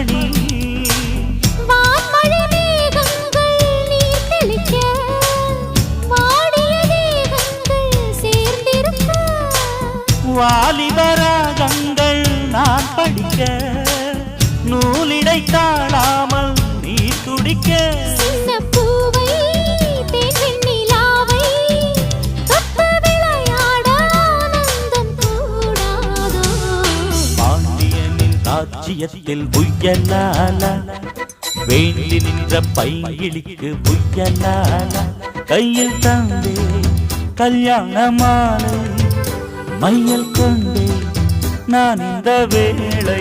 மணி வான்மழை மேகங்கள் நீர் தெளிக்க வாடிய தேகங்கள் சேர்ந்திருக்க வாலிபராகங்கள் நான் படிக்க நூலிடை தாழாமல் நீ துடிக்க சின்ன பூவை தேன் நிலாவை தொட்டு விளையாட ஆனந்தம் கூடாதோ பாண்டியனின் ராஜ்யத்தில் புயலால வேண்டி நின்ற பைங்கிளிக்கு புயலால கையில் தந்தே கல்யாண மாலை மையல் கொண்டே நான் இந்த வேளை